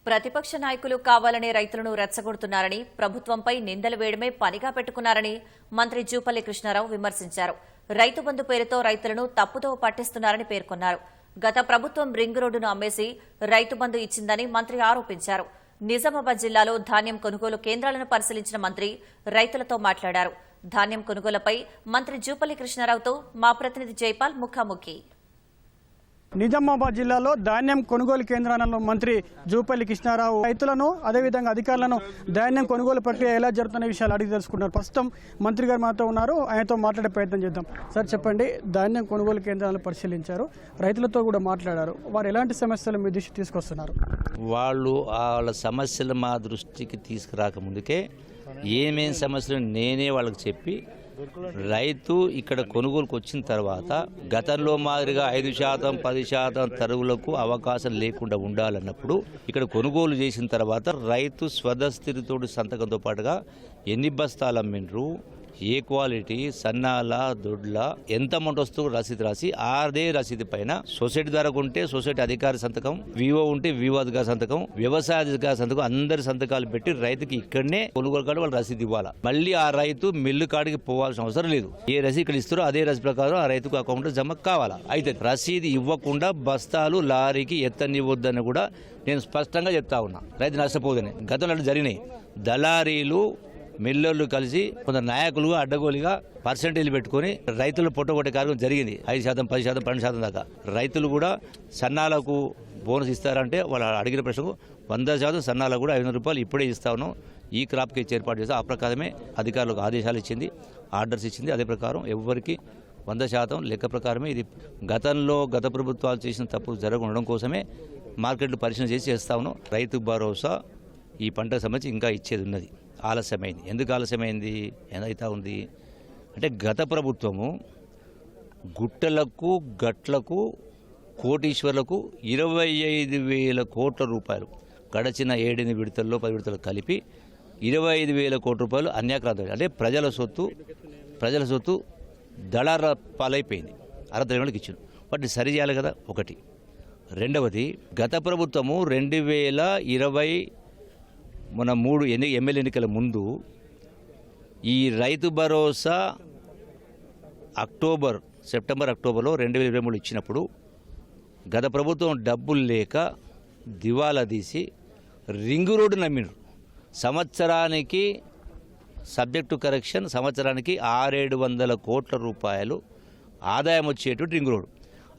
ప్రతిపక్ష నాయకులు కావాలనే రైతులను రెచ్చగొడుతున్నారని, ప్రభుత్వంపై నిందలు వేయడమే పనిగా పెట్టుకున్నారని మంత్రి జూపల్లి కృష్ణారావు విమర్శించారు. రైతు బంధు పేరుతో రైతులను తప్పుదో పట్టిస్తున్నారని పేర్కొన్నారు. గత ప్రభుత్వం రింగ్ రోడ్డును అమ్మేసి రైతు బంధు ఇచ్చిందని మంత్రి ఆరోపించారు. నిజామాబాద్ జిల్లాలో ధాన్యం కొనుగోలు కేంద్రాలను పరిశీలించిన మంత్రి రైతులతో మాట్లాడారు. ధాన్యం కొనుగోలుపై మంత్రి జూపల్లి కృష్ణారావుతో మా ప్రతినిధి జైపాల్ ముఖాముఖి. నిజామాబాద్ జిల్లాలో ధాన్యం కొనుగోలు కేంద్రాలలో మంత్రి జూపల్లి కృష్ణారావు రైతులను అదేవిధంగా అధికారులను ధాన్యం కొనుగోలు ప్రక్రియ ఎలా జరుగుతున్న విషయాలు అడిగి తెలుసుకున్నారు. ప్రస్తుతం మంత్రి గారు మాతో ఉన్నారు, ఆయనతో మాట్లాడే ప్రయత్నం చేద్దాం. సార్ చెప్పండి, ధాన్యం కొనుగోలు కేంద్రాలను పరిశీలించారు, రైతులతో కూడా మాట్లాడారు. వారు ఎలాంటి సమస్యలు మీ దృష్టికి తీసుకొస్తున్నారు? వాళ్ళ సమస్యలు మా దృష్టికి తీసుకురాకముందుకే ఏమేం సమస్యలు నేనే వాళ్ళకి చెప్పి రైతు ఇక్కడ కొనుగోలుకు వచ్చిన తర్వాత గతంలో మాదిరిగా 5%, 10% తరుగులకు అవకాశం లేకుండా ఉండాలన్నప్పుడు ఇక్కడ కొనుగోలు చేసిన తర్వాత రైతు స్వదస్థితితోటి సంతకంతో పాటుగా ఎన్ని బస్తాలు అమ్మిండ్రు, ఏ క్వాలిటీ, సన్నాల, దొడ్ల, ఎంత అమౌంట్ వస్తూ రసీదు రాసి అదే రసీదు పైన సొసైటీ ద్వారా ఉంటే సొసైటీ అధికారి సంతకం, వివో ఉంటే వివో అధికారి సంతకం, వ్యవసాయ అధికారి సంతకం, అందరి సంతకాలు పెట్టి రైతుకి ఇక్కడనే కొనుగోలు కాడు వాళ్ళు రసీదు ఇవ్వాలి. మళ్ళీ ఆ రైతు మిల్లు కాడికి పోవాల్సిన అవసరం లేదు. ఏ రసీదు ఇక్కడ ఇస్తారో అదే రసీదు ప్రకారం ఆ రైతుకు అకౌంట్ జమ కావాలా. అయితే రసీదు ఇవ్వకుండా బస్తాలు లారీకి ఎత్తనివ్వద్దని కూడా నేను స్పష్టంగా చెప్తా ఉన్నా. రైతు నష్టపోదని గతంలో జరిగినాయి. దళారీలు మిల్లర్లు కలిసి కొందరు నాయకులు అడ్డగోలుగా పర్సెంటేజ్ పెట్టుకుని రైతులు పొట్టగొట్టే కార్యక్రమం జరిగింది. 5%, 10%, 12% దాకా. రైతులు కూడా సన్నాలకు బోనస్ ఇస్తారంటే వాళ్ళు అడిగిన ప్రశ్నకు 100% సన్నాలకు కూడా 500 రూపాయలు ఇప్పుడే ఇస్తా ఉన్నాం. ఈ క్రాప్కి ఇచ్చి ఏర్పాటు చేస్తే ఆ ప్రకారమే అధికారులకు ఆదేశాలు ఇచ్చింది, ఆర్డర్స్ ఇచ్చింది. అదే ప్రకారం ఎవరికి 100% లెక్క ప్రకారమే ఇది గత ప్రభుత్వాలు చేసిన తప్పులు జరగడం కోసమే మార్కెట్లు పరిశీలన చేసి చేస్తా ఉన్నాం. రైతు భరోసా ఈ పంటకు సంబంధించి ఇంకా ఇచ్చేది ఉన్నది. ఆలస్యమైంది. ఎందుకు ఆలస్యమైంది, ఏదైతే ఉంది అంటే గత ప్రభుత్వము గుట్టలకు, గట్లకు, కోటీశ్వర్లకు 25,000 కోట్ల రూపాయలు గడచిన 7 విడతల్లో 10 విడతలు కలిపి 25,000 కోట్ల రూపాయలు అన్యాక్రాంతం, అంటే ప్రజల సొత్తు దళార పాలైపోయింది. అర్ధ ఇచ్చింది. వాటిని సరి చేయాలి కదా ఒకటి. రెండవది, గత ప్రభుత్వము 2020 మన 3 ఎమ్మెల్యే ఎన్నికల ముందు ఈ రైతు భరోసా సెప్టెంబర్ అక్టోబర్లో 2023 ఇచ్చినప్పుడు గత ప్రభుత్వం డబ్బులు లేక దివాలా తీసి రింగు రోడ్డు నమ్మినారు. సంవత్సరానికి సబ్జెక్టు కరెక్షన్, సంవత్సరానికి 600-700 కోట్ల రూపాయలు ఆదాయం వచ్చేటువంటి రింగు రోడ్డు.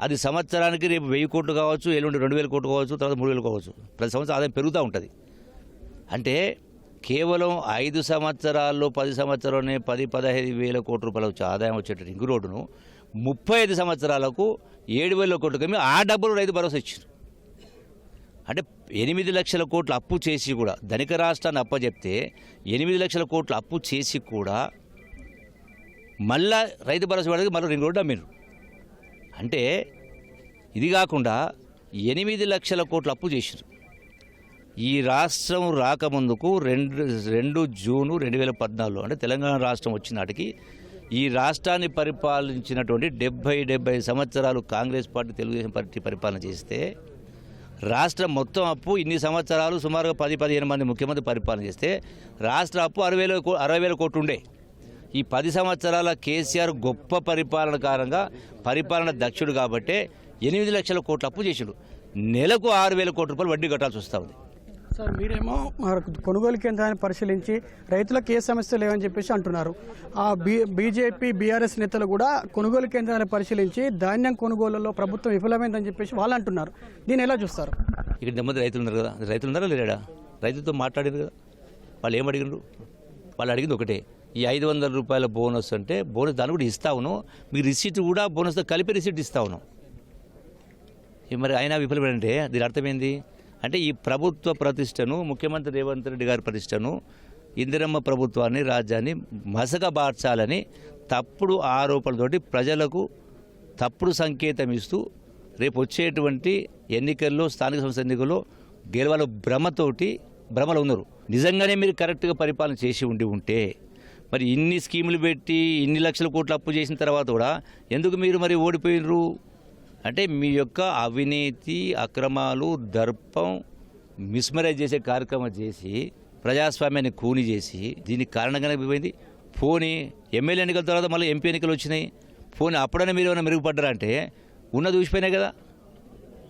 అది సంవత్సరానికి రేపు 1000 కోట్లు కావచ్చు, ఎల్లుండి 2000 కోట్లు కావచ్చు, తర్వాత 3000 కావచ్చు. ప్రతి సంవత్సరం ఆదాయం పెరుగుతూ ఉంటుంది. అంటే కేవలం 5 సంవత్సరాల్లో 10 సంవత్సరాల్లోనే 10-15 వేల కోట్ల రూపాయలు వచ్చే ఆదాయం వచ్చే రింగు రోడ్డును 35 సంవత్సరాలకు 7,000 కోట్లు కమ్మి ఆ డబ్బులు రైతు భరోసా ఇచ్చారు. అంటే 8 లక్షల కోట్లు అప్పు చేసి కూడా, ధనిక రాష్ట్రాన్ని అప్పచెప్తే 8 లక్షల కోట్లు అప్పు చేసి కూడా మళ్ళా రైతు భరోసా పడక మళ్ళీ రింగు రోడ్డు అమ్మిరు. అంటే ఇది కాకుండా 8 లక్షల కోట్లు అప్పు చేశారు. ఈ రాష్ట్రం రాకముందుకు 2 జూను 2014 అంటే తెలంగాణ రాష్ట్రం వచ్చిన నాటికి ఈ రాష్ట్రాన్ని పరిపాలించినటువంటి 70 సంవత్సరాలు కాంగ్రెస్ పార్టీ, తెలుగుదేశం పార్టీ పరిపాలన చేస్తే రాష్ట్రం మొత్తం అప్పు ఇన్ని సంవత్సరాలు సుమారుగా 10-15 మంది ముఖ్యమంత్రి పరిపాలన చేస్తే రాష్ట్ర అప్పు 60,000 కోట్లు ఉండే. ఈ 10 సంవత్సరాల కేసీఆర్ గొప్ప పరిపాలన కారణంగా, పరిపాలన దక్షుడు కాబట్టే 8 లక్షల కోట్ల అప్పు చేసాడు. నెలకు 6,000 కోట్ల రూపాయలు వడ్డీ కట్టాల్సి వస్తూ ఉంది. సార్, మీరేమో కొనుగోలు కేంద్రాన్ని పరిశీలించి రైతులకు ఏ సమస్య లేవని చెప్పేసి అంటున్నారు. ఆ బీజేపీ, బీఆర్ఎస్ నేతలు కూడా కొనుగోలు కేంద్రాన్ని పరిశీలించి ధాన్యం కొనుగోలులో ప్రభుత్వం విఫలమైందని చెప్పేసి వాళ్ళు అంటున్నారు. దీన్ని ఎలా చూస్తారు? ఇక్కడ నెమ్మది రైతులు ఉన్నారు కదా, రైతులు ఉన్నారా లేడా? రైతులతో మాట్లాడారు కదా. వాళ్ళు ఏం అడిగినారు? వాళ్ళు అడిగింది ఒకటే, ఈ 500 రూపాయల బోనస్ అంటే బోనస్ దాన్ని కూడా ఇస్తా ఉన్నాం, మీ రిసీట్ కూడా బోనస్తో కలిపి రిసీట్ ఇస్తా ఉన్నాం. మరి అయినా విఫలమైందంటే దీని అర్థమైంది అంటే ఈ ప్రభుత్వ ప్రతిష్టను, ముఖ్యమంత్రి రేవంత్ రెడ్డి గారి ప్రతిష్టను, ఇందిరమ్మ ప్రభుత్వాన్ని, రాజ్యాన్ని మసకబార్చాలని తప్పుడు ఆరోపణలతోటి ప్రజలకు తప్పుడు సంకేతం ఇస్తూ రేపు వచ్చేటువంటి ఎన్నికల్లో, స్థానిక సంస్థ ఎన్నికల్లో గెలవాల భ్రమలో ఉన్నారు. నిజంగానే మీరు కరెక్ట్గా పరిపాలన చేసి ఉంటే మరి ఇన్ని స్కీములు పెట్టి ఇన్ని లక్షల కోట్లు అప్పు చేసిన తర్వాత కూడా ఎందుకు మీరు మరి ఓడిపోయినరు? అంటే మీ యొక్క అవినీతి, అక్రమాలు, దర్పం, మిస్మరైజ్ చేసే కార్యక్రమం చేసి ప్రజాస్వామ్యాన్ని కూని చేసి దీనికి కారణంగానే పోయింది. పోనీ ఎమ్మెల్యే ఎన్నికల తర్వాత మళ్ళీ ఎంపీ ఎన్నికలు వచ్చినాయి. పోనీ అప్పుడైనా మీరు ఏమైనా మెరుగుపడ్డారా అంటే ఉన్నది ఊసిపోయినాయి కదా,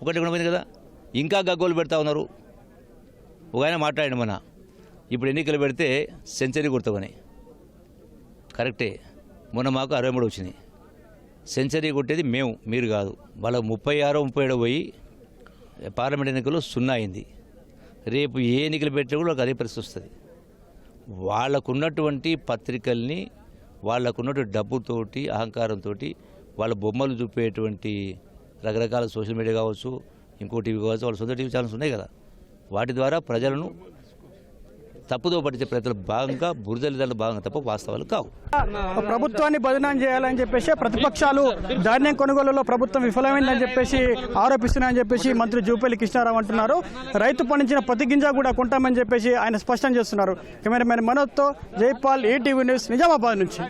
ఒకటి పోయింది కదా. ఇంకా గగ్గోలు పెడతా ఉన్నారు. ఒక ఆయన మాట్లాడండి, మన ఇప్పుడు ఎన్నికలు పెడితే సెంచరీ కొడతామని. కరెక్టే, మొన్న మాకు 63 వచ్చినాయి. సెంచరీ కొట్టేది మేము, మీరు కాదు. వాళ్ళకు 36, 37 పోయి పార్లమెంట్ ఎన్నికల్లో 0 అయింది. రేపు ఏ ఎన్నికలు పెట్టినా కూడా అదే పరిస్థితి వస్తుంది. వాళ్ళకున్నటువంటి పత్రికల్ని, వాళ్ళకున్నటువంటి డబ్బుతోటి, అహంకారంతో వాళ్ళ బొమ్మలు చూపేటువంటి రకరకాల సోషల్ మీడియా కావచ్చు, ఇంకో టీవీ కావచ్చు, వాళ్ళ సొంత టీవీ ఛానల్స్ ఉన్నాయి కదా, వాటి ద్వారా ప్రజలను తప్పుదో పట్టించే ప్రయత్నాలు భాగంగా, బురదలిదారుల భాగంగా తప్ప వాస్తవాలు కావు. ప్రభుత్వాన్ని బదనాం చేయాలని చెప్పేసి ప్రతిపక్షాలు ధాన్యం కొనుగోలులో ప్రభుత్వం విఫలమైందని చెప్పేసి ఆరోపిస్తున్నాయని చెప్పేసి మంత్రి జూపల్లి కృష్ణారావు అంటున్నారు. రైతు పండించిన ప్రతి గింజ కూడా కొంటామని చెప్పేసి ఆయన స్పష్టం చేస్తున్నారు. కెమెరామెన్ మనోజ్తో జైపాల్, ఈటీవీ న్యూస్, నిజామాబాద్ నుంచి.